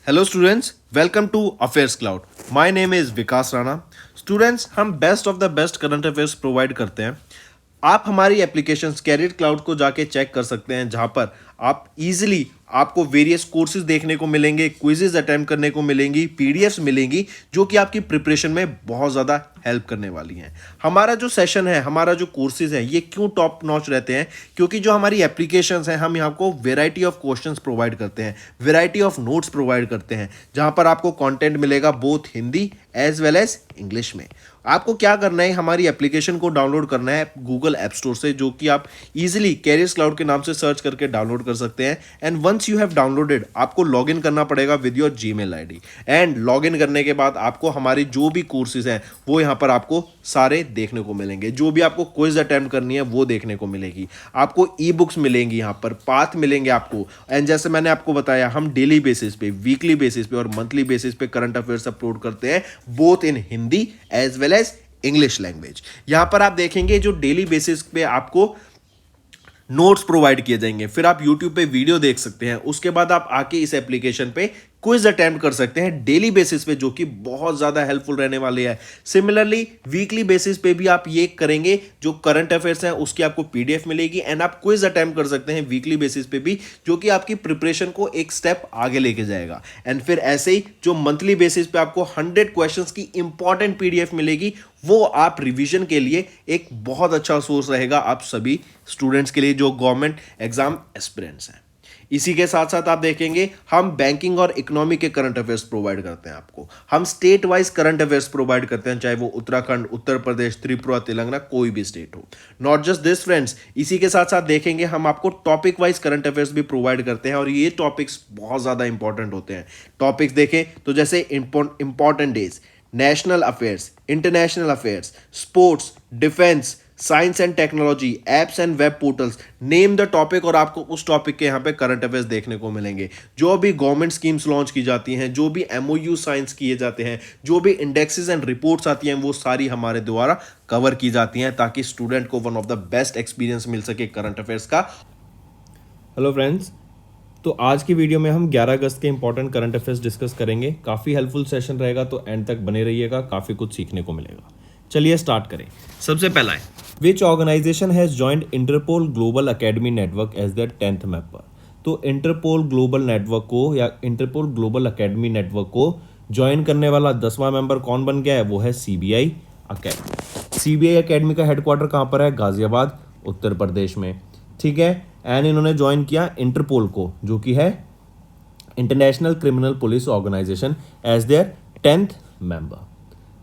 Hello students, welcome to affairs cloud. My name is Vikas Rana. Students, हम best of the best current affairs provide करते हैं। आप हमारी application career cloud को जाके चेक कर सकते हैं, जहां पर आप इजीली आपको वेरियस कोर्सेज देखने को मिलेंगे, क्विजेज अटेम्प्ट करने को मिलेंगी, पीडीएफ्स मिलेंगी जो कि आपकी प्रिपरेशन में बहुत ज़्यादा हेल्प करने वाली हैं। हमारा जो सेशन है, हमारा जो कोर्सेज है, ये क्यों टॉप नॉच रहते हैं? क्योंकि जो हमारी एप्लीकेशंस हैं, हम यहाँ को वेराइटी ऑफ क्वेश्चंस प्रोवाइड करते हैं, वेराइटी ऑफ नोट्स प्रोवाइड करते हैं, जहां पर आपको कंटेंट मिलेगा both Hindi as well as English में। आपको क्या करना है, हमारी एप्लीकेशन को डाउनलोड करना है गूगल ऐप स्टोर से, जो कि आप इजीली कैरियर्स क्लाउड के नाम से सर्च करके डाउनलोड कर सकते हैं। And once you have downloaded, आपको लॉगिन करना पड़ेगा with your Gmail ID. And login करने के बाद आपको हमारी जो भी कोर्सेज हैं वो यहाँ पर आपको सारे देखने को मिलेंगे। जो भी आपको क्विज अटेम्प्ट करनी है वो देखने को मिलेगी। आपको ई बुक्स मिलेंगी, यहाँ पर पाथ मिलेंगे आपको। एंड जैसे मैंने आपको बताया, हम डेली बेसिस पे, वीकली बेसिस पे और मंथली बेसिस पे करंट अफेयर्स अपलोड करते हैं, both in Hindi as well as English language. यहां पर आप देखेंगे जो डेली बेसिस पे आपको नोट्स प्रोवाइड किए जाएंगे, फिर आप यूट्यूब पे वीडियो देख सकते हैं, उसके बाद आप आके इस एप्लीकेशन पे क्विज अटेम्प्ट कर सकते हैं डेली बेसिस पे, जो कि बहुत ज़्यादा हेल्पफुल रहने वाले हैं। सिमिलरली वीकली बेसिस पे भी आप ये करेंगे, जो करंट अफेयर्स हैं उसकी आपको पीडीएफ मिलेगी एंड आप क्विज अटेम्प्ट कर सकते हैं वीकली बेसिस पे भी, जो कि आपकी प्रिपरेशन को एक स्टेप आगे लेके जाएगा। एंड फिर ऐसे ही जो मंथली बेसिस पे आपको 100 क्वेश्चंस की इंपॉर्टेंट पीडीएफ मिलेगी, वो आप रिवीजन के लिए एक बहुत अच्छा सोर्स रहेगा आप सभी स्टूडेंट्स के लिए जो गवर्नमेंट एग्जाम एस्पिरेंट्स हैं। इसी के साथ साथ आप देखेंगे, हम बैंकिंग और इकोनॉमी के करंट अफेयर्स प्रोवाइड करते हैं आपको। हम state wise current affairs provide करते हैं, चाहे वो उत्तराखंड, उत्तर प्रदेश, त्रिपुरा, तेलंगाना, कोई भी स्टेट हो। नॉट जस्ट दिस फ्रेंड्स, इसी के साथ साथ देखेंगे हम आपको टॉपिक वाइज करंट अफेयर्स भी प्रोवाइड करते हैं, और ये टॉपिक्स बहुत ज़्यादा इंपॉर्टेंट होते हैं। टॉपिक्स देखें तो जैसे important days, national affairs, international affairs, sports, defence, science and technology, apps and web portals, name the topic, और आपको उस टॉपिक के यहाँ पे करंट अफेयर्स देखने को मिलेंगे। जो भी गवर्नमेंट स्कीम्स लॉन्च की जाती हैं, जो भी एमओयू साइंस किए जाते हैं, जो भी इंडेक्सेस एंड रिपोर्ट्स आती हैं, वो सारी हमारे द्वारा कवर की जाती हैं, ताकि स्टूडेंट को one of the best experience मिल सके करंट अफेयर्स का। हेलो फ्रेंड्स, तो आज की वीडियो में हम 11 अगस्त के इंपॉर्टेंट करंट अफेयर्स डिस्कस करेंगे। काफ़ी हेल्पफुल सेशन रहेगा, तो एंड तक बने रहिएगा, काफ़ी कुछ सीखने को मिलेगा। चलिए स्टार्ट करें। सबसे पहला है, which organization has joined Interpol global academy network as the 10th member. तो इंटरपोल ग्लोबल नेटवर्क को या इंटरपोल ग्लोबल अकेडमी नेटवर्क को ज्वाइन करने वाला 10वां मेंबर कौन बन गया है? वो है सीबीआई अकेडमी। सीबीआई अकेडमी का हेडक्वार्टर कहाँ पर है? गाजियाबाद, उत्तर प्रदेश में। ठीक है। एंड इन्होंने ज्वाइन किया इंटरपोल को, जो कि है International Criminal Police Organization, as their 10th member.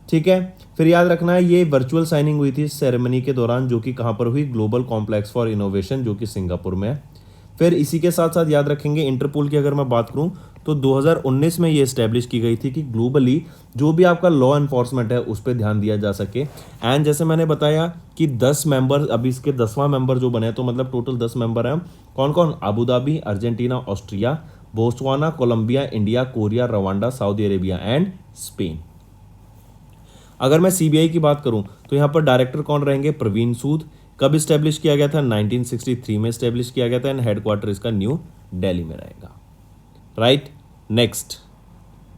ठीक है। फिर याद रखना है, ये वर्चुअल साइनिंग हुई थी इस सेरेमनी के दौरान, जो कि कहाँ पर हुई? ग्लोबल कॉम्प्लेक्स फॉर इनोवेशन, जो कि सिंगापुर में है। फिर इसी के साथ साथ याद रखेंगे, इंटरपोल की अगर मैं बात करूं तो 2019 में ये इस्टेब्लिश की गई थी कि ग्लोबली जो भी आपका लॉ एनफोर्समेंट है उस पर ध्यान दिया जा सके। एंड जैसे मैंने बताया कि 10 मेंबर, अभी इसके 10वां मेंबर जो बने, तो मतलब टोटल 10 मेंबर हैं। कौन कौन? Abu Dhabi, Argentina, Austria, Botswana, Colombia, India, Korea, Rwanda, Saudi Arabia and Spain. अगर मैं सीबीआई की बात करूं तो यहाँ पर डायरेक्टर कौन रहेंगे? प्रवीण सूद। कब इस्टेब्लिश किया गया था? 1963 में इस्टेब्लिश किया गया था, एंड हेडक्वार्टर इसका न्यू दिल्ली में रहेगा। राइट। नेक्स्ट,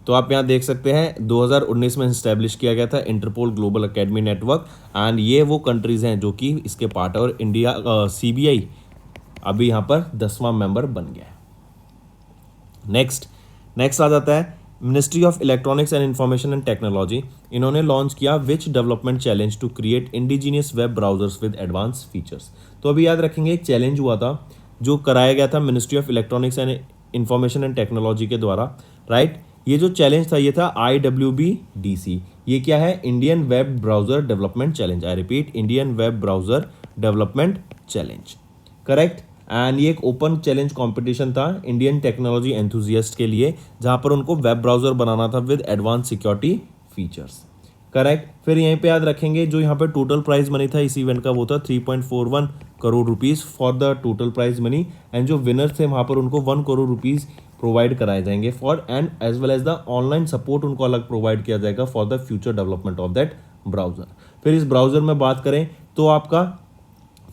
तो आप यहाँ देख सकते हैं 2019 में इस्टेब्लिश किया गया था Interpol global academy Network, and ये वो कंट्रीज हैं जो कि इसके पार्ट है, और इंडिया सीबीआई अभी यहाँ पर 10वां मेंबर बन गया है। नेक्स्ट आ जाता है Ministry of Electronics and Information and Technology. इन्होंने लॉन्च किया which development challenge to create indigenous web browsers with advance features. तो अभी याद रखेंगे, एक चैलेंज हुआ था जो कराया गया था ministry of Electronics and Information and technology के द्वारा। राइट। ये जो चैलेंज था ये था IWBDC। ये क्या है? Indian web browser development challenge. I repeat, Indian web browser development challenge. Correct. And ये एक ओपन चैलेंज कंपटीशन था इंडियन टेक्नोलॉजी एंथुजियास्ट के लिए, जहां पर उनको वेब ब्राउजर बनाना था with advance security features. Correct. फिर यहीं पे याद रखेंगे, जो यहाँ पे टोटल प्राइज मनी था इस इवेंट का, वो था 3.41 crore rupees for the total prize money. And जो विनर्स थे वहां पर उनको 1 करोड़ रुपीज प्रोवाइड कराए जाएंगे for, and as well as the online support उनको अलग प्रोवाइड किया जाएगा for the future development of that browser. फिर इस ब्राउजर में बात करें तो आपका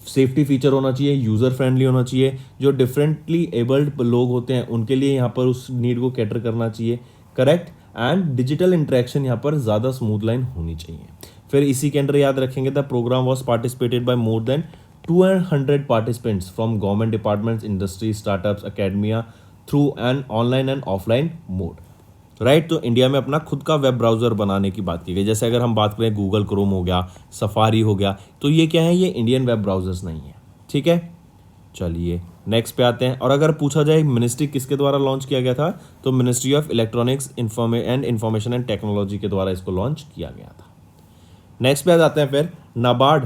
सेफ्टी फीचर होना चाहिए, यूज़र फ्रेंडली होना चाहिए, जो डिफरेंटली एबल्ड लोग होते हैं उनके लिए यहाँ पर उस नीड को कैटर करना चाहिए, करेक्ट। एंड डिजिटल इंटरेक्शन यहाँ पर ज़्यादा स्मूथ लाइन होनी चाहिए। फिर इसी के अंदर याद रखेंगे the programme was participated by more than 200 participants from government departments, industry, startups, academia through an online and offline mode, right. तो इंडिया में अपना खुद का वेब ब्राउज़र बनाने की बात की गई। जैसे अगर हम बात करें गूगल क्रोम हो गया, सफारी हो गया, तो ये क्या है, ये इंडियन वेब ब्राउज़र्स नहीं है, ठीक है। चलिए नेक्स्ट पे आते हैं। और अगर पूछा जाए मिनिस्ट्री किसके द्वारा लॉन्च किया गया था, तो ministry of electronics information and technology के द्वारा इसको लॉन्च किया गया था। नेक्स्ट पे आ जाते हैं फिर, NABARD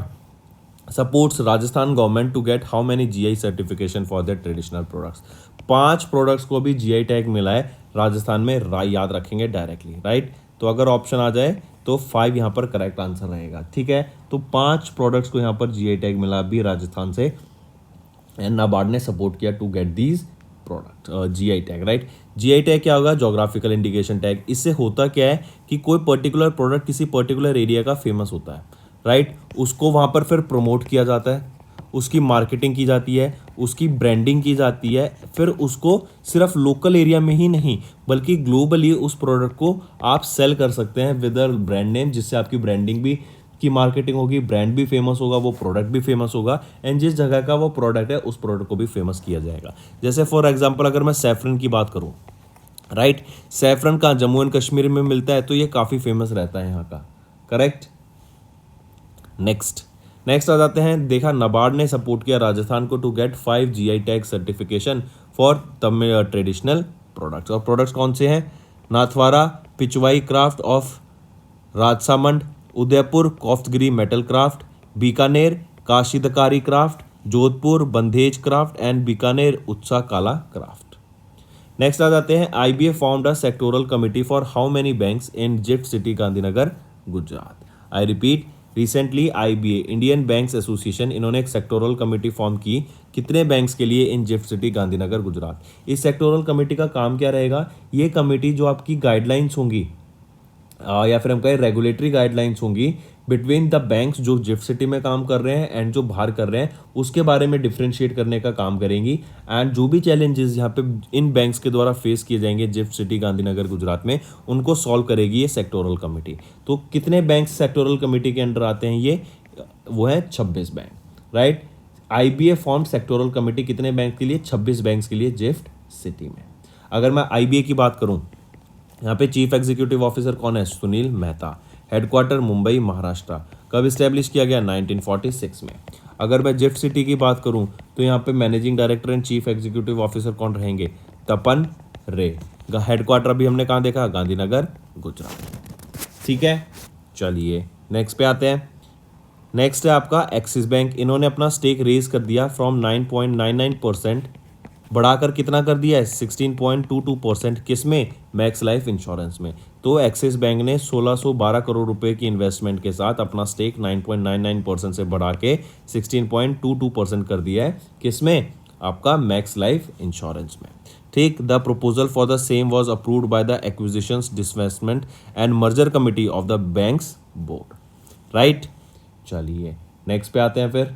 supports Rajasthan government to get how many GI certification for their traditional products. 5 products को भी जीआई टैग मिला है राजस्थान में, याद रखेंगे डायरेक्टली, राइट। तो अगर ऑप्शन आ जाए तो 5 यहाँ पर करेक्ट आंसर रहेगा, ठीक है। तो 5 प्रोडक्ट्स को यहाँ पर जीआई टैग मिला भी राजस्थान से, एंड नाबार्ड ने सपोर्ट किया to get these product GI tag, right. GI tag क्या होगा, जोग्राफिकल इंडिकेशन टैग। इससे होता क्या है कि कोई पर्टिकुलर प्रोडक्ट किसी पर्टिकुलर एरिया का फेमस होता है, राइट, उसको वहाँ पर फिर प्रमोट किया जाता है, उसकी मार्केटिंग की जाती है, उसकी ब्रांडिंग की जाती है, फिर उसको सिर्फ लोकल एरिया में ही नहीं बल्कि ग्लोबली उस प्रोडक्ट को आप सेल कर सकते हैं विद अ ब्रांड नेम, जिससे आपकी ब्रांडिंग भी की मार्केटिंग होगी, ब्रांड भी फेमस होगा, वो प्रोडक्ट भी फेमस होगा, एंड जिस जगह का वो प्रोडक्ट है उस प्रोडक्ट को भी फेमस किया जाएगा। जैसे फॉर एग्जांपल अगर मैं सैफरन की बात करूं, राइट, सैफरन का जम्मू एंड कश्मीर में मिलता है तो ये काफ़ी फेमस रहता है यहाँ का, करेक्ट। नेक्स्ट आ जाते हैं, देखा नाबार्ड ने सपोर्ट किया राजस्थान को to get 5 GI tag certification for Tamil traditional products. और प्रोडक्ट्स कौन से हैं, Nathdwara Pichwai craft of Rajsamand, Udaipur Koftgiri metal craft, Bikaner Kashidakari craft, Jodhpur Bandhej craft and Bikaner उत्सा काला क्राफ्ट। नेक्स्ट आ जाते हैं, IBA formed a sectoral committee for how many banks in GIFT city Gandhinagar Gujarat. I repeat, recently IBA Indian banks association, इन्होंने एक सेक्टोरल कमेटी फॉर्म की कितने banks के लिए इन गिफ्ट सिटी गांधीनगर गुजरात। इस सेक्टोरल कमेटी का काम क्या रहेगा, ये कमेटी जो आपकी गाइडलाइंस होंगी या फिर हम कहें रेगुलेटरी गाइडलाइंस होंगी बिटवीन द बैंक्स जो गिफ्ट सिटी में काम कर रहे हैं एंड जो बाहर कर रहे हैं, उसके बारे में डिफ्रेंशिएट करने का काम करेंगी। एंड जो भी चैलेंजेस यहाँ पे इन बैंक्स के द्वारा फेस किए जाएंगे गिफ्ट सिटी गांधीनगर गुजरात में, उनको सॉल्व करेगी ये सेक्टोरल कमेटी। तो कितने बैंक सेक्टोरल कमेटी के अंडर आते हैं, ये वो है 26 bank, right. IBA form sectoral committee कितने बैंक के लिए, 26 बैंक्स के लिए गिफ्ट सिटी में। अगर मैं आईबीए की बात करूँ, यहाँ पे चीफ एग्जीक्यूटिव ऑफिसर कौन है, सुनील मेहता, हेडक्वार्टर मुंबई महाराष्ट्र। कब इस्टेब्लिश किया गया, 1946 में। अगर मैं गिफ्ट सिटी की बात करूं तो यहाँ पे managing director and chief executive officer कौन रहेंगे, तपन रे। हेडक्वार्टर भी हमने कहाँ देखा, गांधीनगर गुजरात, ठीक है। चलिए नेक्स्ट पे आते हैं। नेक्स्ट है आपका एक्सिस बैंक, इन्होंने अपना स्टेक रेज कर दिया फ्रॉम 9.99% बढ़ाकर कितना कर दिया है, 16.22%। किस में, मैक्स लाइफ इंश्योरेंस में। तो एक्सिस बैंक ने 1612 करोड़ रुपए की इन्वेस्टमेंट के साथ अपना स्टेक 9.99% से बढ़ा के 16.22% कर दिया है, किस में, आपका मैक्स लाइफ इंश्योरेंस में, ठीक। The proposal for the same was approved by the acquisitions disinvestment and merger committee of the bank's board, right. चलिए नेक्स्ट पे आते हैं फिर।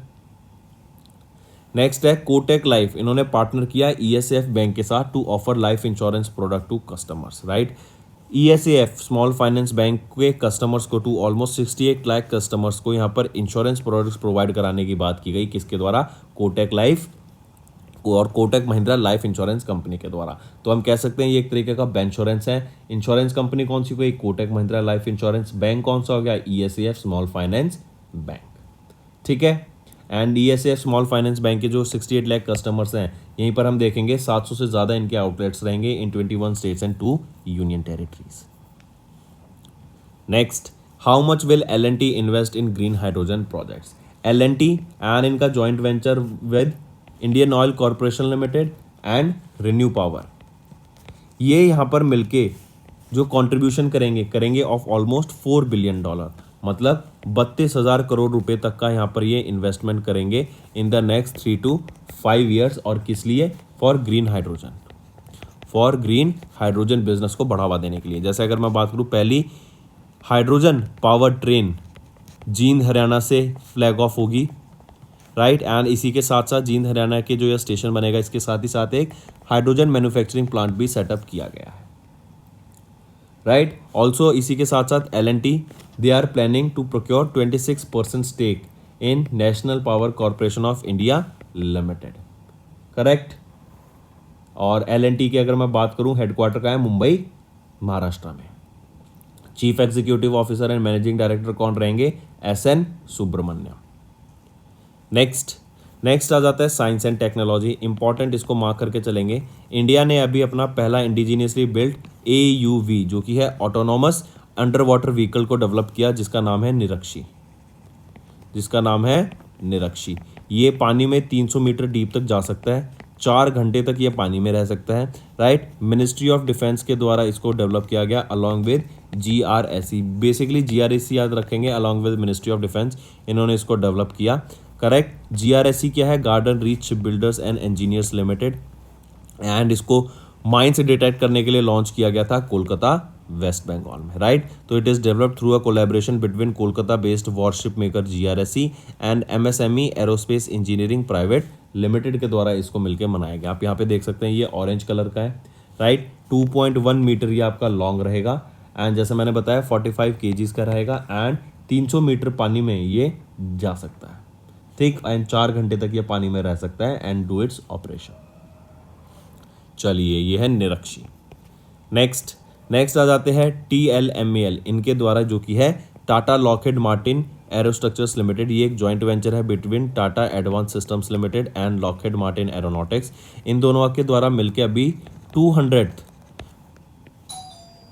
नेक्स्ट है कोटेक लाइफ, इन्होंने पार्टनर किया ईएसएफ बैंक के साथ to offer life insurance product to customers, right. ESF small finance bank के कस्टमर्स को टू ऑलमोस्ट 68 लाख कस्टमर्स को यहाँ पर इंश्योरेंस प्रोडक्ट्स प्रोवाइड कराने की बात की गई, किसके द्वारा, कोटेक लाइफ और Kotak Mahindra life insurance company के द्वारा। तो हम कह सकते हैं ये एक तरीके का बैंश्योरेंस है। इंश्योरेंस कंपनी कौन सी हुई, Kotak Mahindra life insurance. Bank कौन सा हो गया, ईएसएफ स्मॉल फाइनेंस बैंक, ठीक है। And ESAF small finance bank के जो 68 लाख कस्टमर्स हैं, यहीं पर हम देखेंगे 700 से ज़्यादा इनके आउटलेट्स रहेंगे in 21 states and 2 union territories. Next, how much will L&T invest in green hydrogen projects. L&T and इनका joint venture with Indian Oil Corporation Limited and ReNew Power, ये यहाँ पर मिलके जो कंट्रीब्यूशन करेंगे ऑफ ऑलमोस्ट $4 बिलियन, मतलब 32,000 करोड़ रुपए तक का यहाँ पर ये इन्वेस्टमेंट करेंगे in the next 3 to 5 years. और किस लिए, फॉर ग्रीन हाइड्रोजन बिजनेस को बढ़ावा देने के लिए। जैसे अगर मैं बात करूँ, पहली hydrogen power train Jind Haryana से फ्लैग ऑफ होगी राइट। एंड इसी के साथ साथ जींद हरियाणा के जो ये स्टेशन बनेगा इसके साथ ही साथ एक हाइड्रोजन मैन्युफैक्चरिंग प्लांट भी सेटअप किया गया है, राइट। ऑल्सो इसी के साथ साथ L&T they are planning to procure 26% stake in national power corporation of India limited, correct. और L&T की अगर मैं बात करूं हेडक्वार्टर का है मुंबई महाराष्ट्र में। Chief executive officer and managing director कौन रहेंगे? SN सुब्रमण्यम। नेक्स्ट आ जाता है साइंस एंड टेक्नोलॉजी। इंपॉर्टेंट, इसको मार्क करके चलेंगे। इंडिया ने अभी अपना पहला इंडिजीनियसली बिल्ट AUV जो कि है ऑटोनॉमस अंडर वाटर व्हीकल को डेवलप किया जिसका नाम है निरक्षी। ये पानी में 300 मीटर डीप तक जा सकता है, 4 घंटे तक ये पानी में रह सकता है, राइट। मिनिस्ट्री ऑफ डिफेंस के द्वारा इसको डेवलप किया गया along with GRSE। Basically GRSE याद रखेंगे, along with ministry of defence इन्होंने इसको डेवलप किया, करेक्ट। GRSE क्या है? Garden reach builders and engineers limited. And इसको माइन से डिटेक्ट करने के लिए लॉन्च किया गया था कोलकाता वेस्ट बंगाल में, राइट। तो it is developed through a collaboration between Kolkata based worship maker GRSE and MSME aerospace engineering private limited के द्वारा इसको मिलकर बनाया गया। आप यहाँ पे देख सकते हैं ये ऑरेंज कलर का है, राइट। 2.1 मीटर ये आपका लॉन्ग रहेगा एंड जैसे मैंने बताया 45 kgs का रहेगा एंड 300 मीटर पानी में ये जा सकता है, ठीक। एंड 4 घंटे तक ये पानी में रह सकता है एंड डू इट्स ऑपरेशन। चलिए, ये है निरक्षी। नेक्स्ट आ जाते हैं TLMAL, इनके द्वारा जो कि है Tata Lockheed Martin aerostructures limited. ये एक जॉइंट वेंचर है between Tata advance systems limited and Lockheed Martin aeronautics. इन दोनों के द्वारा मिलकर अभी 200th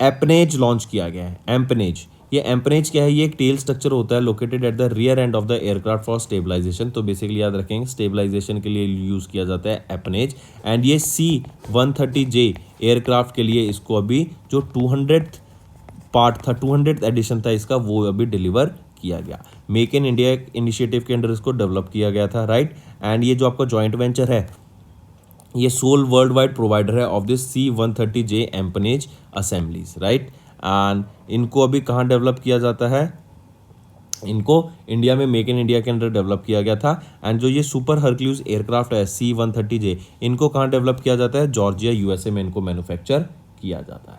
एम्पनेज लॉन्च किया गया है। एम्पनेज, ये एम्पनेज क्या है? ये एक टेल स्ट्रक्चर होता है located at the rear end of the aircraft for stabilization. तो बेसिकली याद रखेंगे स्टेबलाइजेशन के लिए यूज़ किया जाता है एम्पनेज। एंड ये C-130J एयरक्राफ्ट के लिए इसको अभी जो 200th पार्ट था, 200th एडिशन था इसका, वो अभी डिलीवर किया गया। मेक इन इंडिया इनिशिएटिव के अंडर इसको डेवलप किया गया था, राइट। एंड ये जो आपका जॉइंट वेंचर है ये सोल वर्ल्ड वाइड प्रोवाइडर है of this C-130J empennage assemblies, right. And इनको अभी कहाँ डेवलप किया जाता है? इनको इंडिया में मेक इन इंडिया के अंदर डेवलप किया गया था। एंड जो ये सुपर हरक्यूज एयरक्राफ्ट है C-130J, इनको कहाँ डेवलप किया जाता है? जॉर्जिया USA में इनको मैन्युफैक्चर किया जाता है,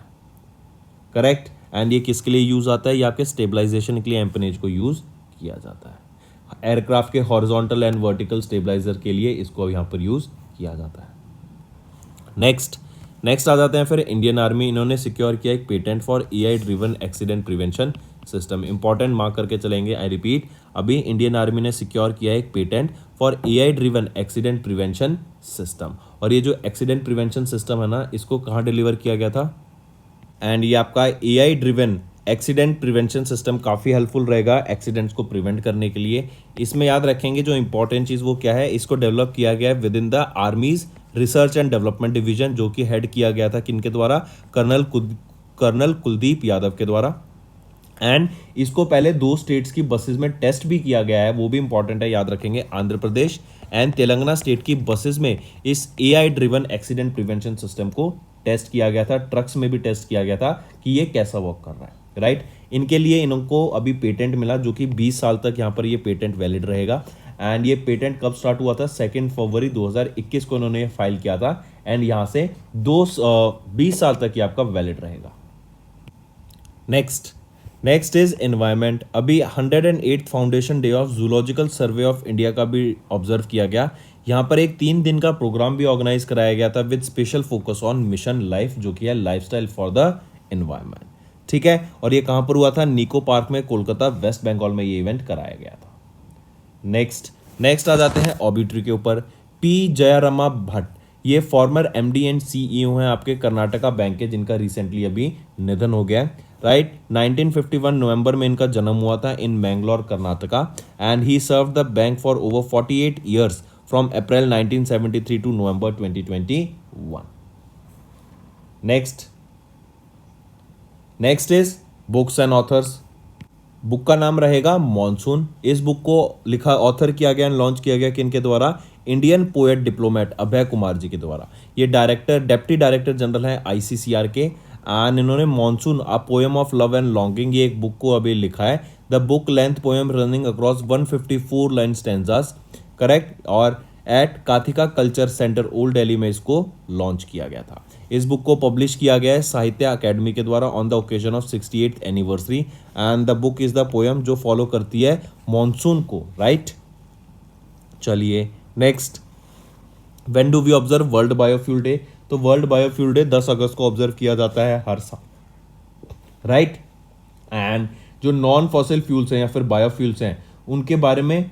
करेक्ट। एंड ये किसके लिए यूज़ आता है? ये आपके स्टेबलाइजेशन के लिए एम्पनेज को यूज़ किया जाता है। एयरक्राफ्ट के हॉरिजॉन्टल एंड वर्टिकल स्टेबलाइजर के लिए इसको यहाँ पर यूज़ किया जाता है। नेक्स्ट आ जाते हैं फिर इंडियन आर्मी। इन्होंने सिक्योर किया एक patent for AI driven accident prevention system. Important mark करके चलेंगे, आई रिपीट, अभी इंडियन आर्मी ने सिक्योर किया एक patent for AI driven accident prevention system. और ये जो एक्सीडेंट प्रिवेंशन सिस्टम है ना, इसको कहाँ डिलीवर किया गया था? एंड ये आपका AI driven accident prevention system काफ़ी हेल्पफुल रहेगा एक्सीडेंट्स को प्रिवेंट करने के लिए। इसमें याद रखेंगे जो इंपॉर्टेंट चीज़ वो क्या है, इसको डेवलप किया गया है with in the armies research and development division, जो कि हेड किया गया था किनके द्वारा? कर्नल कुलदीप यादव के द्वारा। एंड इसको पहले 2 स्टेट्स की बसेस में टेस्ट भी किया गया है, वो भी इंपॉर्टेंट है, याद रखेंगे। आंध्र प्रदेश एंड तेलंगाना स्टेट की बसेस में इस AI driven accident prevention system को टेस्ट किया गया था, ट्रक्स में भी टेस्ट किया गया था कि ये कैसा वर्क कर रहा है, राइट। इनके लिए इनको अभी पेटेंट मिला जो कि 20 साल तक यहाँ पर ये पेटेंट वैलिड रहेगा। एंड ये पेटेंट कब स्टार्ट हुआ था? 2 फरवरी 2021 को इन्होंने फाइल किया था। एंड यहाँ से 20 साल तक ये आपका वैलिड रहेगा। Next is environment. अभी 108 foundation day of zoological survey of India का भी ऑब्जर्व किया गया। यहाँ पर एक 3 दिन का प्रोग्राम भी ऑर्गेनाइज कराया गया था with special focus on mission life, जो कि है लाइफस्टाइल फॉर द एनवायरमेंट, ठीक है। और ये कहाँ पर हुआ था? निको पार्क में, कोलकाता वेस्ट बंगाल में ये इवेंट कराया गया था। नेक्स्ट आ जाते हैं ऑबिट्री के ऊपर। P जयरामा भट्ट, ये फॉर्मर MD एंड CEO हैं आपके कर्नाटका बैंक के, जिनका रिसेंटली अभी निधन हो गया है, राइट। 1951 नवंबर में इनका जन्म हुआ था in Mangalore Karnataka. And he served the bank for over 48 years from April 1973 to November 2021। Next is books and authors. Book का नाम रहेगा मॉनसून। इस बुक को लिखा, ऑथर किया गया, लॉन्च किया गया किनके द्वारा? Indian poet diplomat Abhay Kumar ji के द्वारा। ये डेप्टी डायरेक्टर जनरल है ICCR के। एंड इन्होंने monsoon a poem of love and longing, ये एक बुक को अभी लिखा है। The book length poem running across 154 line stanzas correct. और at Kathika culture centre old Delhi में इसको लॉन्च किया गया था। इस बुक को पब्लिश किया गया है साहित्य अकेडमी के द्वारा on the occasion of 68th anniversary and the book is the poem जो फॉलो करती है मॉनसून को, राइट। चलिए next, when do we observe world biofuel day? तो वर्ल्ड बायोफ्यूल डे 10 अगस्त को ऑब्जर्व किया जाता है हर साल, राइट। एंड जो नॉन फॉसिल फ्यूल्स हैं या फिर बायोफ्यूल्स हैं उनके बारे में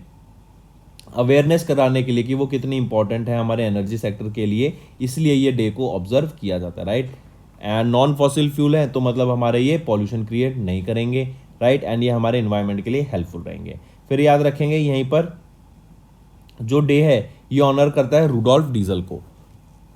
अवेयरनेस कराने के लिए कि वो कितनी इंपॉर्टेंट है हमारे एनर्जी सेक्टर के लिए, इसलिए ये डे को ऑब्जर्व किया जाता है, right. And non fossil fuel है तो मतलब हमारे ये पॉल्यूशन क्रिएट नहीं करेंगे, राइट। एंड ये हमारे इन्वायरमेंट के लिए हेल्पफुल रहेंगे। फिर याद रखेंगे यहीं पर जो डे है ये ऑनर करता है रुडोल्फ डीजल को,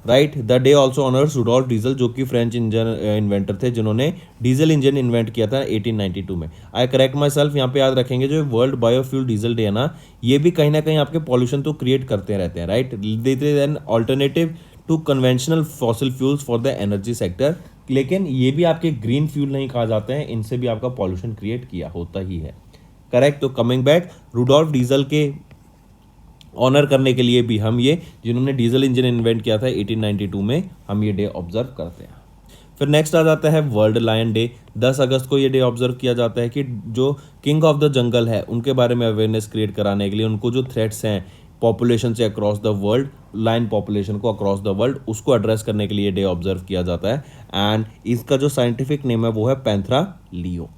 right. The day also honours Rudolf Diesel जो कि फ्रेंच इंजन इन्वेंटर थे जिन्होंने डीजल इंजन इन्वेंट किया था 1892 में। आई करेक्ट माई सेल्फ, यहाँ पे याद रखेंगे जो वर्ल्ड बायोफ्यूल डीजल डे है ना, ये भी कहीं ना कहीं आपके पॉल्यूशन तो क्रिएट करते रहते हैं, right. This is an alternative to conventional fossil fuels for the energy sector, लेकिन ये भी आपके ग्रीन फ्यूल नहीं कहा जाते हैं, इनसे भी आपका पॉल्यूशन क्रिएट किया होता ही है, करेक्ट। तो कमिंग बैक, रुडोल्फ डीजल के ऑनर करने के लिए भी हम ये जिन्होंने डीजल इंजन इन्वेंट किया था 1892 में, हम ये डे ऑब्जर्व करते हैं। फिर नेक्स्ट आ जाता है वर्ल्ड लायन डे। 10 अगस्त को ये डे ऑब्जर्व किया जाता है कि जो किंग ऑफ द जंगल है उनके बारे में अवेयरनेस क्रिएट कराने के लिए, उनको जो थ्रेट्स हैं पॉपुलेशन से across the world, lion population को अक्रॉस द वर्ल्ड, उसको एड्रेस करने के लिए डे ऑब्जर्व किया जाता है। एंड इसका जो साइंटिफिक नेम है वो है पैंथरा लियो।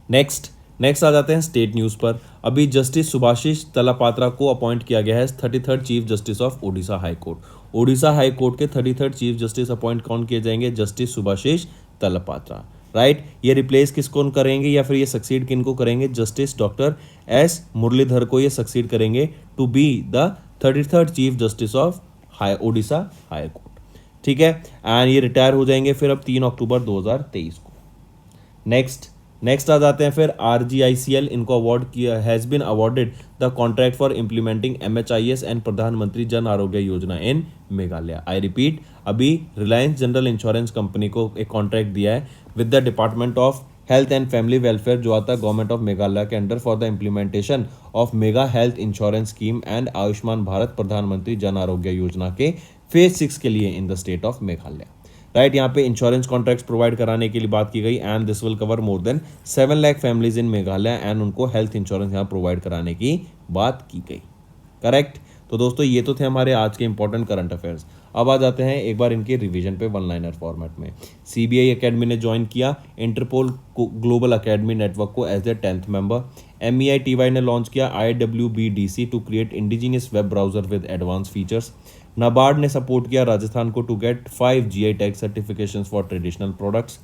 नेक्स्ट आ जाते हैं स्टेट न्यूज़ पर। अभी जस्टिस सुभाषिष तलापात्रा को अपॉइंट किया गया है 33rd chief justice of Odisha high court. Odisha high court के 33rd चीफ जस्टिस अपॉइंट कौन किए जाएंगे? Justice Subhasish Talapatra, right. ये रिप्लेस किसको करेंगे या फिर ये सक्सीड किनको करेंगे? जस्टिस डॉक्टर एस मुरलीधर को ये सक्सीड करेंगे to be the 33rd chief justice of Odisha high court, ठीक है। एंड ये रिटायर हो जाएंगे फिर अब 3 अक्टूबर 2023 को। नेक्स्ट आ जाते हैं फिर RGICL, इनको अवार्ड किया, has been awarded the contract for implementing MHIS and Pradhan Mantri Jan Arogya Yojana in Meghalaya. I repeat, अभी रिलायंस जनरल इंश्योरेंस कंपनी को एक कॉन्ट्रैक्ट दिया है with the department of health and family welfare जो आता है गवर्नमेंट ऑफ मेघालय के under for the implementation of mega health insurance scheme and Ayushman Bharat प्रधानमंत्री जन आरोग्य योजना के फेज 6 के लिए इन the state of Meghalaya, right. यहाँ पे इंश्योरेंस कॉन्ट्रैक्ट्स प्रोवाइड कराने के लिए बात की गई and this will cover more than 7 lakh families in Meghalaya and उनको हेल्थ इंश्योरेंस यहाँ प्रोवाइड कराने की बात की गई, करेक्ट। तो दोस्तों ये तो थे हमारे आज के इंपॉर्टेंट करंट अफेयर्स। अब आ जाते हैं एक बार इनके रिवीजन पे वन लाइनर फॉर्मेट में। CBI अकेडमी ने ज्वाइन किया इंटरपोल ग्लोबल अकेडमी नेटवर्क को as a 10th member. MEITY ने लॉन्च किया IWBDC to create indigenous web browser with advance features. NABARD ने सपोर्ट किया राजस्थान को to get 5 GI tag certifications for traditional products.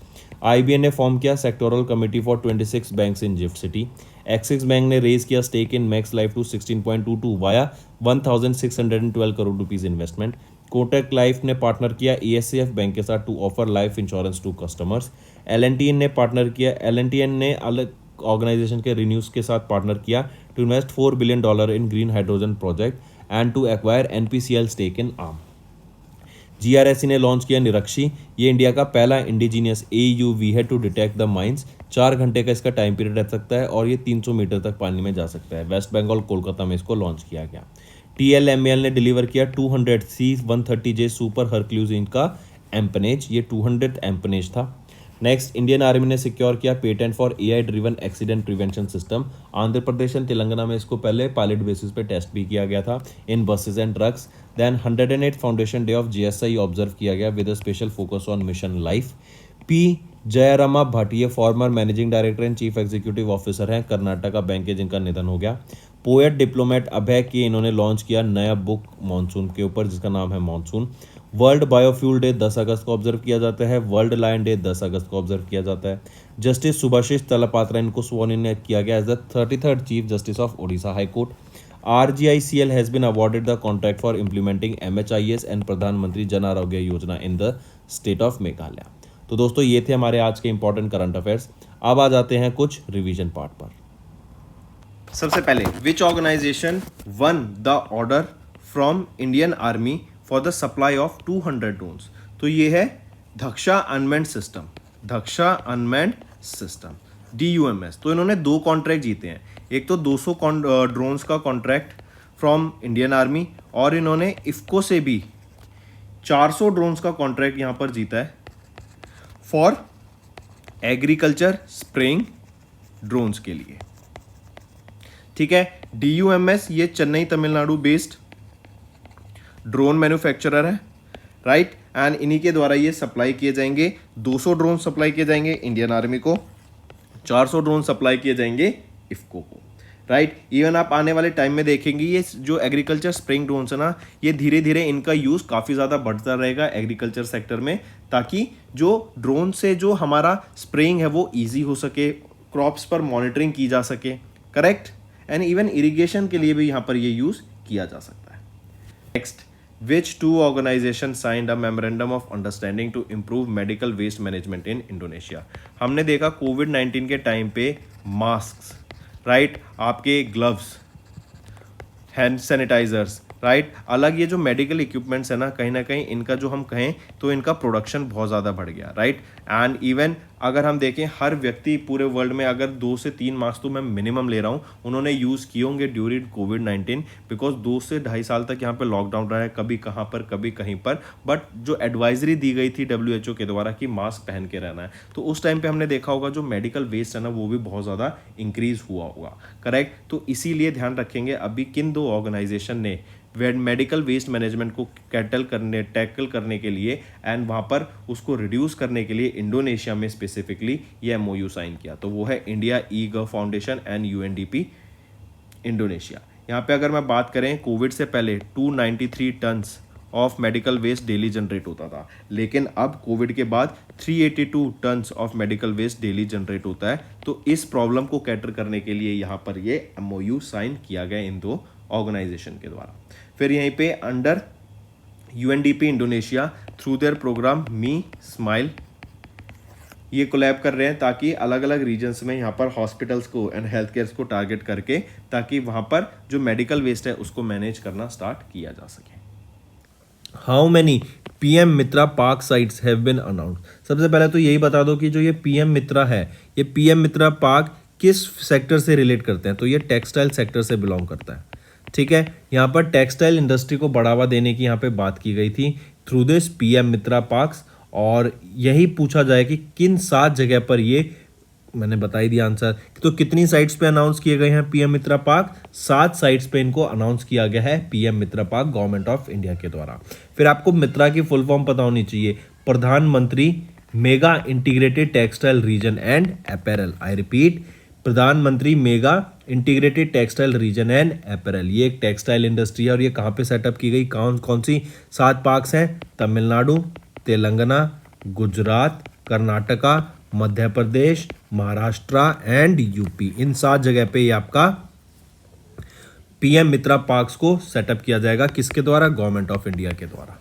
IBA ने form किया sectoral committee for 26 banks in GIFT city. Axis bank ने raise किया stake in max life to 16.22 via 1612 crore rupees investment. Kotak life ने partner किया ESCF bank के साथ to offer life insurance to customers. LNTN ने partner किया, LNTN ने अलग ऑर्गेनाइजेशन के रिन्यूज के साथ पार्टनर किया to invest $4 billion in green hydrogen project and to acquire NPCL stake in arm. GRSE ने लॉन्च किया निरक्षी, ये इंडिया का पहला इंडिजीनियस AUV है टू डिटेक्ट द माइंस। 4 घंटे का इसका टाइम पीरियड रह सकता है और ये 300 मीटर तक पानी में जा सकता है। वेस्ट बंगाल कोलकाता में इसको लॉन्च किया गया। TLMAL ने डिलीवर किया 200 C-130J सुपर हरक्यूलिस इनका एम्पनेज, ये 200th एम्पनेज था। नेक्स्ट, इंडियन आर्मी ने सिक्योर किया patent for AI driven accident prevention system. Andhra Pradesh and Telangana में इसको पहले पायलट बेसिस पे टेस्ट भी किया गया था in buses and trucks. Then 108 foundation day of GSI observe किया गया with a special focus on mission life. P Jayarama Bhatia former managing director and chief executive officer हैं कर्नाटका बैंक के, जिनका निधन हो गया। पोएट डिप्लोमेट अभय की इन्होंने लॉन्च किया नया बुक मॉनसून के ऊपर जिसका नाम है मॉनसून। वर्ल्ड बायोफ्यूल डे 10 अगस्त को ऑब्जर्व किया जाता है। वर्ल्ड लायन डे 10 अगस्त को ऑब्जर्व किया जाता है। जस्टिस सुभाषिष तलापात्रा इनको स्वॉर्न इन किया गया as the 33rd chief justice of Odisha high court. RGICL has been awarded the contract for implementing MHIS and Pradhan Mantri Jan Arogya Yojana in the state of Meghalaya. तो दोस्तों ये थे हमारे आज के इंपॉर्टेंट करंट अफेयर्स। अब आ जाते हैं कुछ रिवीजन पार्ट पर। सबसे पहले, which organization won the order from Indian army for the supply of 200 drones? तो ये है Dhaksha unmanned system, Dhaksha unmanned system DUMS। तो इन्होंने 2 कॉन्ट्रैक्ट जीते हैं। एक तो 200 ड्रोन्स का कॉन्ट्रैक्ट फ्रॉम इंडियन आर्मी और इन्होंने इफ्को से भी 400 ड्रोन्स का कॉन्ट्रैक्ट यहाँ पर जीता है फॉर एग्रीकल्चर स्प्रेइंग ड्रोन्स के लिए। ठीक है, DUMS ये Chennai Tamil Nadu based drone manufacturer है, राइट, एंड इन्हीं के द्वारा ये सप्लाई किए जाएंगे। 200 ड्रोन सप्लाई किए जाएंगे इंडियन आर्मी को, 400 ड्रोन सप्लाई किए जाएंगे इफ्को को, राइट। इवन आप आने वाले टाइम में देखेंगे ये जो एग्रीकल्चर स्प्रेइंग ड्रोन्स है ना, ये धीरे धीरे इनका यूज़ काफ़ी ज़्यादा बढ़ता रहेगा एग्रीकल्चर सेक्टर में, ताकि जो ड्रोन से जो हमारा स्प्रेइंग है वो ईजी हो सके, क्रॉप्स पर मॉनिटरिंग की जा सके, करेक्ट, एंड इवन इरिगेशन के लिए भी यहाँ पर ये यूज़ किया जा सकता है। Next, which two organizations signed a memorandum of understanding to improve medical waste management in Indonesia? हमने देखा कोविड-19 के टाइम पे मास्क, राइट, आपके ग्लव्स, हैंड सैनिटाइजर्स, राइट, अलग ये जो मेडिकल इक्विपमेंट्स है ना कहीं इनका जो हम कहें तो इनका प्रोडक्शन बहुत ज़्यादा बढ़ गया, राइट। एंड इवन अगर हम देखें हर व्यक्ति पूरे वर्ल्ड में अगर 2 से 3 मास्क तो मैं मिनिमम ले रहा हूँ उन्होंने यूज़ किए होंगे ड्यूरिंग कोविड-19, बिकॉज 2 से 2.5 साल तक यहाँ पे लॉकडाउन रहा है, कभी कहाँ पर कभी कहीं पर, बट जो एडवाइजरी दी गई थी WHO के द्वारा कि मास्क पहन के रहना है, तो उस टाइम पे हमने देखा होगा जो मेडिकल वेस्ट है ना वो भी बहुत ज़्यादा इंक्रीज हुआ होगा, करेक्ट। तो इसीलिए ध्यान रखेंगे अभी किन 2 ऑर्गेनाइजेशन ने मेडिकल वेस्ट मैनेजमेंट को टैकल करने के लिए एंड वहाँ पर उसको रिड्यूस करने के लिए इंडोनेशिया में स्पेसिफिकली ये MOU साइन किया, तो वो है India e gov foundation and UNDP Indonesia. यहाँ पे अगर मैं बात करें कोविड से पहले 293 tons of medical waste daily generate होता था, लेकिन अब कोविड के बाद 382 tons of medical waste daily generate होता है। तो इस प्रॉब्लम को कैटर करने के लिए यहाँ पर ये MOU साइन किया गया इन 2 ऑर्गेनाइजेशन के द्वारा। फिर यहीं पे under UNDP Indonesia through their programme me smile ये कोलैब कर रहे हैं ताकि अलग अलग रीजन्स में यहाँ पर हॉस्पिटल्स को एंड हेल्थ केयर्स को टारगेट करके ताकि वहाँ पर जो मेडिकल वेस्ट है उसको मैनेज करना स्टार्ट किया जा सके। How many PM Mitra park sites have been announced? सबसे पहले तो यही बता दो कि जो ये PM मित्रा है, ये PM मित्रा पार्क किस सेक्टर से रिलेट करते हैं? तो ये टेक्सटाइल सेक्टर से बिलोंग करता है, ठीक है। यहाँ पर टेक्सटाइल इंडस्ट्री को बढ़ावा देने की यहाँ पे बात की गई थी through this PM Mitra parks, और यही पूछा जाए कि किन 7 जगह पर ये, मैंने बता ही दिया आंसर, तो कितनी साइट्स पे अनाउंस किए गए हैं PM मित्रा पार्क? 7 साइट्स पे इनको अनाउंस किया गया है PM Mitra park government of India के द्वारा। फिर आपको मित्रा की फुल फॉर्म पता होनी चाहिए, प्रधानमंत्री mega integrated textile region and apparel. I repeat, प्रधानमंत्री mega integrated textile region and apparel. ये एक टेक्सटाइल इंडस्ट्री है और ये कहाँ पे सेटअप की गई, कौन सी 7 पार्क्स हैं? Tamil Nadu, Telangana, Gujarat, Karnataka, Madhya Pradesh, Maharashtra and UP। इन 7 जगह पे ये आपका PM मित्रा पार्क्स को सेटअप किया जाएगा, किसके द्वारा? गवर्नमेंट ऑफ इंडिया के द्वारा।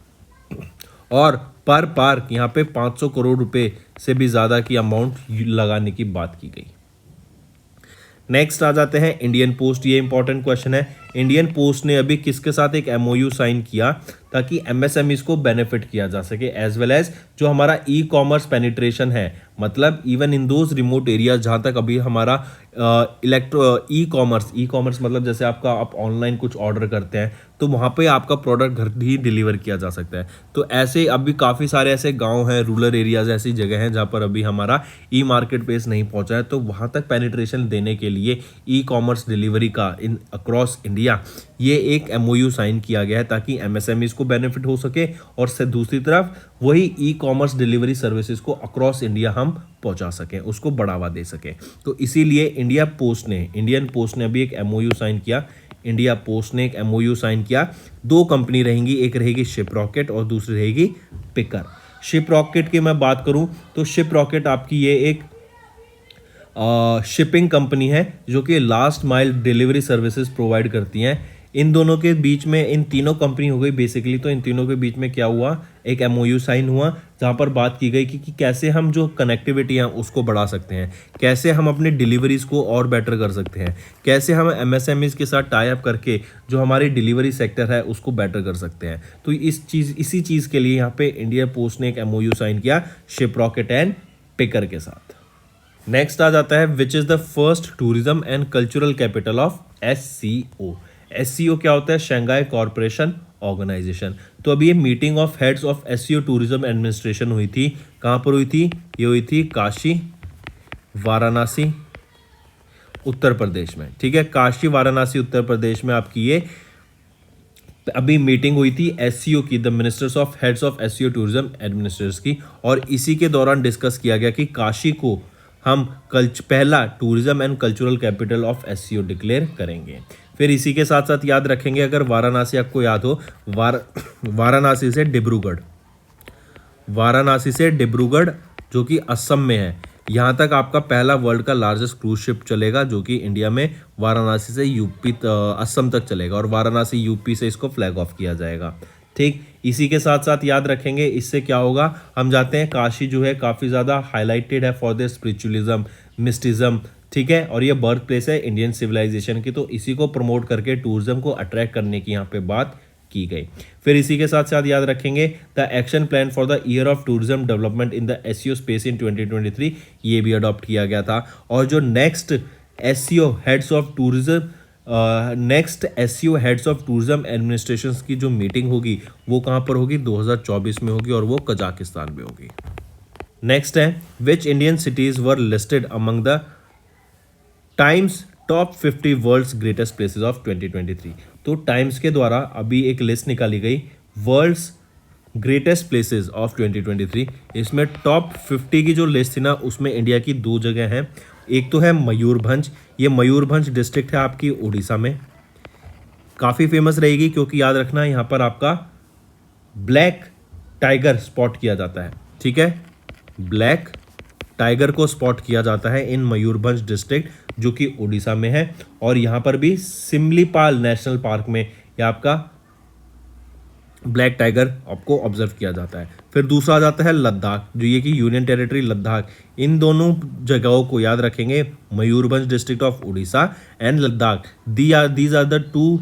और पर पार्क यहाँ पे 500 करोड़ रुपए से भी ज़्यादा की अमाउंट लगाने की बात की गई। नेक्स्ट आ जाते हैं इंडियन पोस्ट। ये इंपॉर्टेंट क्वेश्चन है, इंडियन पोस्ट ने अभी किसके साथ एक MOU साइन किया ताकि MSMEs को बेनिफिट किया जा सके, एज वेल एज जो हमारा ई-कॉमर्स पेनिट्रेशन है, मतलब even in those remote areas जहाँ तक अभी हमारा ई-कॉमर्स मतलब जैसे आपका आप ऑनलाइन कुछ ऑर्डर करते हैं तो वहाँ पे आपका प्रोडक्ट घर ही डिलीवर किया जा सकता है। तो ऐसे अभी काफ़ी सारे ऐसे गांव हैं, रूरल एरियाज ऐसी जगह हैं जहाँ पर अभी हमारा ई-मार्केट प्लेस नहीं पहुँचा है, तो वहाँ तक पेनिट्रेशन देने के लिए ई-कॉमर्स डिलीवरी का इन अक्रॉस इंडिया ये एक MOU साइन किया गया है ताकि MSMEs को बेनिफिट हो सके और से दूसरी तरफ वही ई-कॉमर्स डिलीवरी सर्विसेज को अक्रॉस इंडिया हम पहुंचा सकें, उसको बढ़ावा दे सकें। तो इसीलिए इंडियन पोस्ट ने अभी एक MOU साइन किया। इंडिया पोस्ट ने एक MOU साइन किया। 2 कंपनी रहेंगी, एक रहेगी शिप रॉकेट और दूसरी रहेगी पिकर। शिप रॉकेट की मैं बात करूं तो शिप रॉकेट आपकी ये एक शिपिंग कंपनी है जो कि last mile delivery services provide करती हैं। इन दोनों के बीच में, इन तीनों कंपनी हो गई बेसिकली, तो इन तीनों के बीच में क्या हुआ, एक MOU साइन हुआ जहाँ पर बात की गई कि कैसे हम जो कनेक्टिविटी है उसको बढ़ा सकते हैं, कैसे हम अपनी डिलीवरीज को और बेटर कर सकते हैं, कैसे हम MSMEs के साथ टाई अप करके जो हमारी डिलीवरी सेक्टर है उसको बेटर कर सकते हैं। तो इसी चीज़ के लिए यहाँ पे इंडिया पोस्ट ने एक MOU साइन किया शिप रॉकेट एंड पिकर के साथ। नेक्स्ट आ जाता है which is the first tourism and cultural capital of SCO। SCO क्या होता है? Shanghai corporation organisation. तो अभी ये meeting of heads of SCO tourism administration हुई थी, कहाँ पर हुई थी? ये हुई थी काशी वाराणसी उत्तर प्रदेश में। ठीक है, काशी वाराणसी उत्तर प्रदेश में आपकी ये अभी मीटिंग हुई थी SCO की, the ministers of heads of SCO tourism administrators की, और इसी के दौरान डिस्कस किया गया कि काशी को हम पहला tourism and cultural capital of SCO declare करेंगे। फिर इसी के साथ साथ याद रखेंगे, अगर वाराणसी आपको याद हो, वाराणसी से डिब्रूगढ़, वाराणसी से डिब्रूगढ़ जो कि असम में है, यहाँ तक आपका पहला वर्ल्ड का लार्जेस्ट क्रूज शिप चलेगा, जो कि इंडिया में वाराणसी से यूपी असम तक चलेगा, और वाराणसी यूपी से इसको फ्लैग ऑफ किया जाएगा। ठीक, इसी के साथ साथ याद रखेंगे, इससे क्या होगा, हम जाते हैं काशी जो है काफ़ी ज़्यादा हाईलाइटेड है फॉर द स्पिरिचुअलिज्म, मिस्टिज्म। ठीक है, और ये बर्थ प्लेस है इंडियन सिविलाइजेशन की, तो इसी को प्रमोट करके टूरिज्म को अट्रैक्ट करने की यहाँ पे बात की गई। फिर इसी के साथ साथ याद रखेंगे, the action plan for the year of tourism development in the SCO space in 2023 ये भी अडॉप्ट किया गया था। और जो next SCO heads of tourism administration की जो मीटिंग होगी वो कहाँ पर होगी? 2024 में होगी, और वो कजाकिस्तान में होगी। नेक्स्ट है, which Indian cities were listed among the Times top 50 world's greatest places of 2023। तो टाइम्स के द्वारा अभी एक लिस्ट निकाली गई वर्ल्ड्स ग्रेटेस्ट प्लेसेस ऑफ 2023। इसमें टॉप 50 की जो लिस्ट थी ना, उसमें इंडिया की 2 जगह हैं। एक तो है मयूरभंज, ये मयूरभंज डिस्ट्रिक्ट है आपकी उड़ीसा में, काफ़ी फेमस रहेगी क्योंकि याद रखना यहाँ पर आपका ब्लैक टाइगर स्पॉट किया जाता है। ठीक है, ब्लैक टाइगर को स्पॉट किया जाता है इन मयूरभंज डिस्ट्रिक्ट जो कि उड़ीसा में है, और यहाँ पर भी सिमलीपाल नेशनल पार्क में यह आपका ब्लैक टाइगर आपको ऑब्जर्व किया जाता है। फिर दूसरा आ जाता है लद्दाख, जो ये कि यूनियन टेरिटरी लद्दाख। इन दोनों जगहों को याद रखेंगे, Mayurbhanj district of Orissa and Ladakh, these are the 2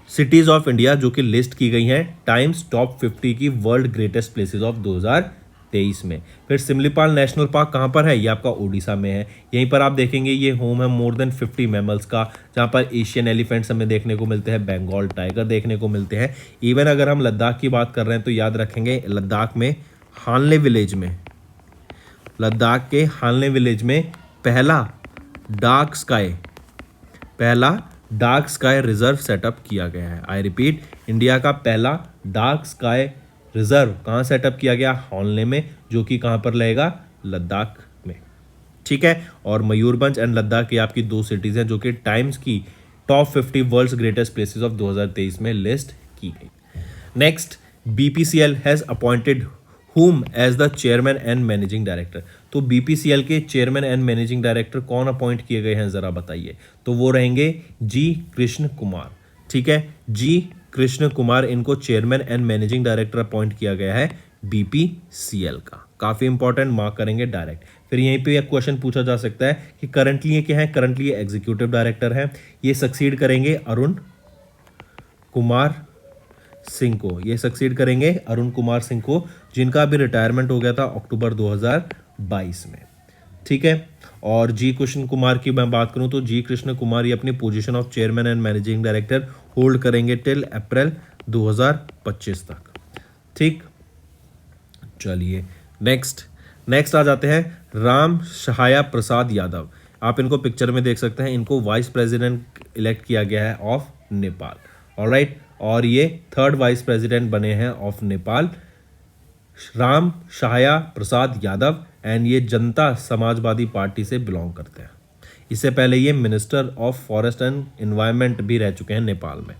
cities of India जो कि लिस्ट की गई हैं टाइम्स टॉप 50 की वर्ल्ड ग्रेटेस्ट प्लेसेस ऑफ 2023 में। फिर सिमलीपाल नेशनल पार्क कहाँ पर है? ये आपका उड़ीसा में है। यहीं पर आप देखेंगे ये होम है मोर देन 50 मैमल्स का, जहाँ पर एशियन एलिफेंट्स हमें देखने को मिलते हैं, बंगाल टाइगर देखने को मिलते हैं। इवन अगर हम लद्दाख की बात कर रहे हैं तो याद रखेंगे लद्दाख में हानले विलेज में, लद्दाख के हानले विलेज में पहला डार्क स्काई रिजर्व सेटअप किया गया है। आई रिपीट, इंडिया का पहला डार्क स्काई रिजर्व कहाँ सेटअप किया गया? हानले में, जो कि कहाँ पर रहेगा? लद्दाख में। ठीक है, और मयूरभंज एंड लद्दाख ये आपकी 2 सिटीज हैं जो कि टाइम्स की top 50 world's greatest places of 2023 में लिस्ट की गई। Next, BPCL has appointed whom as the chairman and managing director. तो BPCL के चेयरमैन एंड मैनेजिंग डायरेक्टर कौन अपॉइंट किए गए हैं, जरा बताइए। तो वो रहेंगे G कृष्ण कुमार। ठीक है, G कृष्ण कुमार, इनको chairman and managing director appoint किया गया है BPCL का। काफ़ी इंपॉर्टेंट, मार्क करेंगे डायरेक्ट। फिर यहीं पे एक क्वेश्चन पूछा जा सकता है कि करंटली ये क्या है? करंटली ये एग्जीक्यूटिव डायरेक्टर है, ये सक्सीड करेंगे अरुण कुमार सिंह को, ये सक्सीड करेंगे अरुण कुमार सिंह को, जिनका अभी रिटायरमेंट हो गया था अक्टूबर 2022 में। ठीक है, और जी कृष्ण कुमार की मैं बात करूं तो जी कृष्ण कुमार ये अपनी position of chairman and managing director hold करेंगे टिल अप्रैल 2025 तक। ठीक, चलिए नेक्स्ट आ जाते हैं राम सहाया प्रसाद यादव। आप इनको पिक्चर में देख सकते हैं, इनको वाइस प्रेसिडेंट इलेक्ट किया गया है ऑफ नेपाल। ऑलराइट, और ये 3rd वाइस प्रेसिडेंट बने हैं ऑफ नेपाल, राम सहाया प्रसाद यादव, एंड ये जनता समाजवादी पार्टी से बिलोंग करते हैं। इससे पहले ये minister of forest and environment भी रह चुके हैं नेपाल में।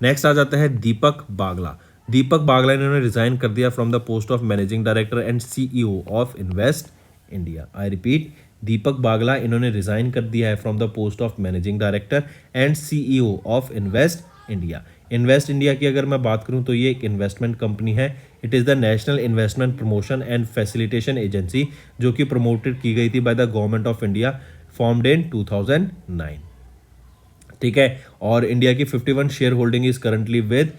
नेक्स्ट आ जाता है दीपक बागला। दीपक बागला इन्होंने रिजाइन कर दिया from the post of managing director and CEO of Invest India. I repeat, Deepak Bagla इन्होंने रिजाइन कर दिया है from the post of managing director and CEO of Invest India. Invest India की अगर मैं बात करूं तो ये एक इन्वेस्टमेंट कंपनी है। It is the national investment promotion and facilitation agency, जो कि प्रमोटेड की गई थी by the government of India, formed इन 2009। ठीक है, और इंडिया की 51 share holding is currently with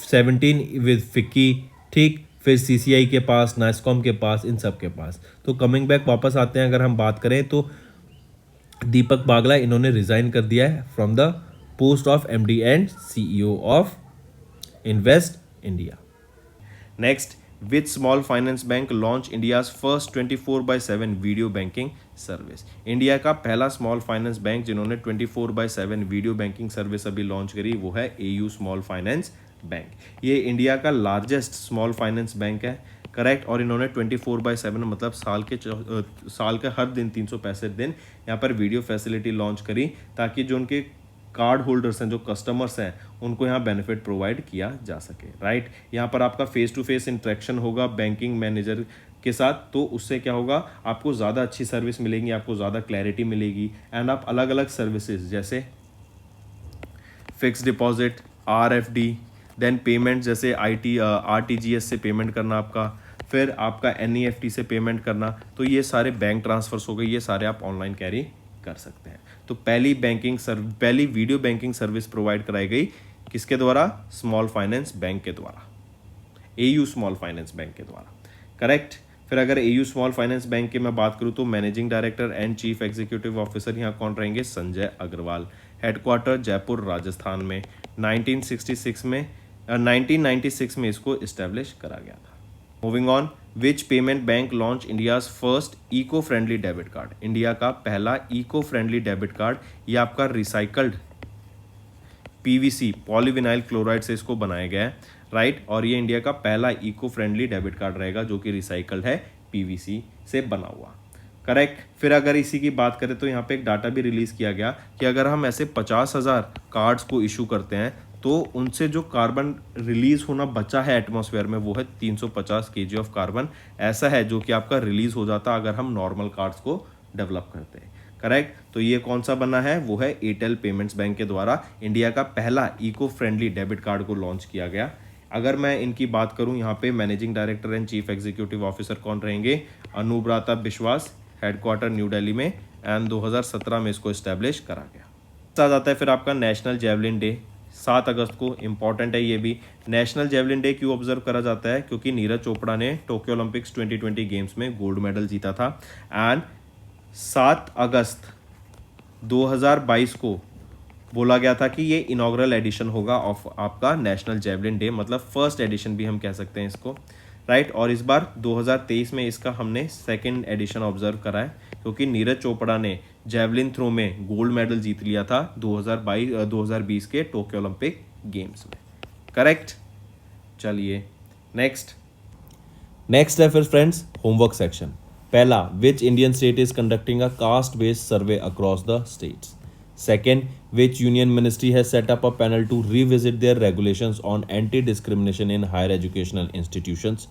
17 with FICCI. ठीक, फिर CCI के पास, नाइस्कॉम के पास, इन सब के पास। तो कमिंग बैक वापस आते हैं, अगर हम बात करें तो दीपक बागला इन्होंने रिजाइन कर दिया है from the post of MD and CEO of Invest India. Next, which small finance bank launched India's first 24/7 video banking service? India का पहला स्मॉल फाइनेंस बैंक जिन्होंने 24/7 वीडियो बैंकिंग सर्विस अभी लॉन्च करी वो है एयू स्मॉल फाइनेंस बैंक। ये India का largest small finance bank है, करेक्ट। और इन्होंने 24/7 मतलब साल के हर दिन 365 दिन यहाँ पर वीडियो फैसिलिटी लॉन्च करी ताकि जो उनके कार्ड होल्डर्स हैं, जो कस्टमर्स हैं, उनको यहाँ बेनिफिट प्रोवाइड किया जा सके, राइट। यहाँ पर आपका फेस टू फेस इंटरेक्शन होगा बैंकिंग मैनेजर के साथ, तो उससे क्या होगा, आपको ज़्यादा अच्छी सर्विस मिलेगी, आपको ज़्यादा क्लैरिटी मिलेगी एंड आप अलग अलग सर्विसेज जैसे fix deposit, RFD, then payment जैसे RTGS से पेमेंट करना आपका, फिर आपका NEFT से पेमेंट करना, तो ये सारे बैंक ट्रांसफर्स हो गए, ये सारे आप ऑनलाइन कैरी कर सकते हैं। तो पहली वीडियो बैंकिंग सर्विस प्रोवाइड कराई गई किसके द्वारा? स्मॉल फाइनेंस बैंक के द्वारा, एयू स्मॉल फाइनेंस बैंक के द्वारा, करेक्ट। फिर अगर एयू स्मॉल फाइनेंस बैंक की मैं बात करूं तो managing director and chief executive officer यहाँ कौन रहेंगे? संजय अग्रवाल। हेडक्वार्टर जयपुर राजस्थान में। 1996 में इसको इस्टेब्लिश करा गया था। Moving on, which payment bank launch India's first eco friendly debit card? India का पहला इको फ्रेंडली डेबिट कार्ड, ये आपका रिसाइकल्ड PVC पॉलीविनाइल क्लोराइड से इसको बनाया गया है, राइट। और ये इंडिया का पहला इको फ्रेंडली डेबिट कार्ड रहेगा जो कि रिसाइकल्ड है, PVC से बना हुआ, करेक्ट। फिर अगर इसी की बात करें तो यहाँ पे एक डाटा भी रिलीज किया गया कि अगर हम ऐसे 50,000 कार्ड्स को इशू करते हैं तो उनसे जो कार्बन रिलीज होना बचा है एटमॉस्फेयर में वो है 350 kg ऑफ कार्बन, ऐसा है जो कि आपका रिलीज हो जाता अगर हम नॉर्मल कार्ड्स को डेवलप करते हैं, करेक्ट। तो ये कौन सा बना है? वो है एयरटेल पेमेंट्स बैंक के द्वारा इंडिया का पहला इको फ्रेंडली डेबिट कार्ड को लॉन्च किया गया। अगर मैं इनकी बात करूं, यहाँ पे managing director and chief executive officer कौन रहेंगे? अनुब्राता बिश्वास, हेडक्वार्टर न्यू दिल्ली में, एंड 2017 में इसको इस्टेब्लिश करा गया। आ जाता है फिर आपका नेशनल जेवलिन डे, 7 अगस्त को, इंपॉर्टेंट है ये भी। नेशनल जेवलिन डे क्यों ऑब्जर्व करा जाता है? क्योंकि नीरज चोपड़ा ने टोक्यो ओलंपिक्स 2020 गेम्स में गोल्ड मेडल जीता था एंड 7 अगस्त 2022 को बोला गया था कि ये इनॉग्रल एडिशन होगा ऑफ आपका नेशनल जेवलिन डे, मतलब फर्स्ट एडिशन भी हम कह सकते हैं इसको, राइट। और इस बार 2023 में इसका हमने सेकंड एडिशन ऑब्जर्व करा है क्योंकि नीरज चोपड़ा ने जेवलिन थ्रो में गोल्ड मेडल जीत लिया था 2020 के टोक्यो ओलंपिक गेम्स में, करेक्ट। चलिए नेक्स्ट है फिर फ्रेंड्स होमवर्क सेक्शन। पहला, which Indian state is conducting a caste based survey across the states? Second, which union ministry has set up a panel to revisit their regulations on anti-discrimination in higher educational institutions?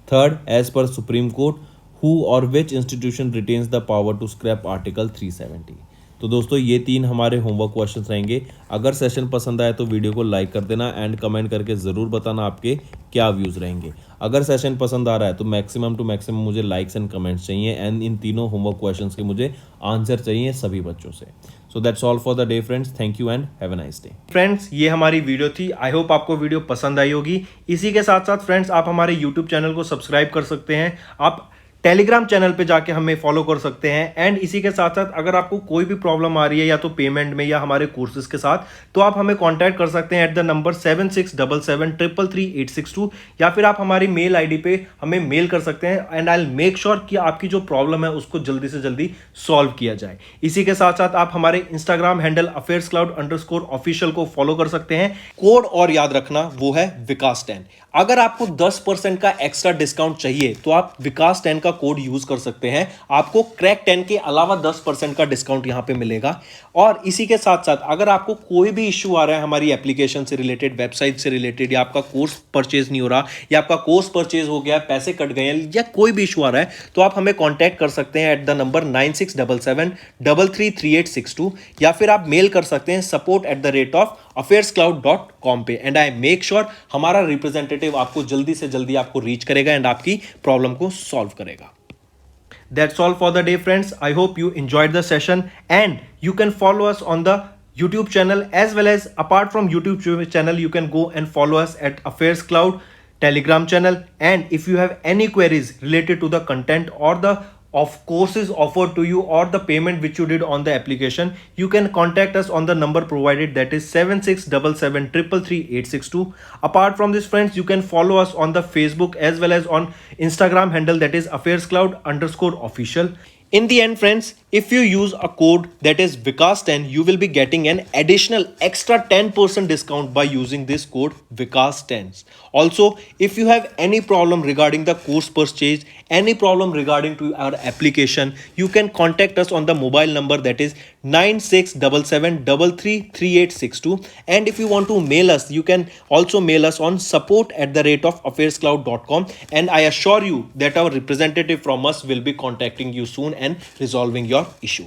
Third, as per Supreme Court, who or which institution retains the power to scrap Article 370? तो दोस्तों ये 3 हमारे homework questions रहेंगे। अगर session पसंद आए तो video को लाइक कर देना एंड कमेंट करके ज़रूर बताना आपके क्या व्यूज़ रहेंगे। अगर सेशन पसंद आ रहा है तो मैक्सिमम टू मैक्सिमम मुझे लाइक्स एंड कमेंट्स चाहिए एंड इन तीनों होमवर्क क्वेश्चंस के मुझे आंसर चाहिए सभी बच्चों से। So that's all for the day friends, thank you and have a nice day. Friends, ये हमारी वीडियो थी। आई होप आपको वीडियो पसंद आई होगी। इसी के साथ साथ फ्रेंड्स, आप हमारे यूट्यूब चैनल को सब्सक्राइब कर सकते हैं, आप टेलीग्राम चैनल पे जाके हमें फॉलो कर सकते हैं एंड इसी के साथ साथ अगर आपको कोई भी प्रॉब्लम आ रही है या तो पेमेंट में या हमारे कोर्सेज के साथ, तो आप हमें कांटेक्ट कर सकते हैं एट द नंबर 7677333862 या फिर आप हमारी मेल आईडी पे हमें मेल कर सकते हैं and I will make sure कि आपकी जो प्रॉब्लम है उसको जल्दी से जल्दी सॉल्व किया जाए। इसी के साथ साथ आप हमारे इंस्टाग्राम हैंडल affairscloud_official को फॉलो कर सकते हैं। कोड और याद रखना, वो है विकास10। अगर आपको 10% का एक्स्ट्रा डिस्काउंट चाहिए तो आप विकास10 का कोड यूज कर सकते हैं, आपको क्रैक 10 के अलावा 10% का डिस्काउंट यहां पे मिलेगा। और इसी के साथ साथ अगर आपको कोई भी इश्यू आ रहा है हमारी एप्लीकेशन से रिलेटेड, वेबसाइट से रिलेटेड, या आपका कोर्स परचेज नहीं हो रहा या आपका कोर्स परचेज हो गया, पैसे कट गए हैं या कोई भी इश्यू आ रहा है, तो आप हमें कॉन्टैक्ट कर सकते हैं एट द नंबर 9677333862 या फिर आप मेल कर सकते हैं support@affairscloud.com पे एंड आई मेक श्योर हमारा रिप्रेजेंटेटिव आपको जल्दी से जल्दी आपको रीच करेगा एंड आपकी प्रॉब्लम को सॉल्व करेगा। That's all for the day, friends. I hope you enjoyed the session and you can follow us on the YouTube channel as well as apart from YouTube channel, you can go and follow us at Affairs Cloud Telegram channel. And if you have any queries related to the content or the of courses offered to you or the payment which you did on the application, you can contact us on the number provided, that is 7677333862. Apart from this friends, you can follow us on the Facebook as well as on Instagram handle, that is affairscloud_official. In the end friends, if you use a code that is Vikas10, you will be getting an additional extra 10% discount by using this code Vikas10. Also, if you have any problem regarding the course purchase, any problem regarding to our application, you can contact us on the mobile number, that is 9677333862. And if you want to mail us, you can also mail us on support@affairscloud.com, and I assure you that our representative from us will be contacting you soon and resolving your issue.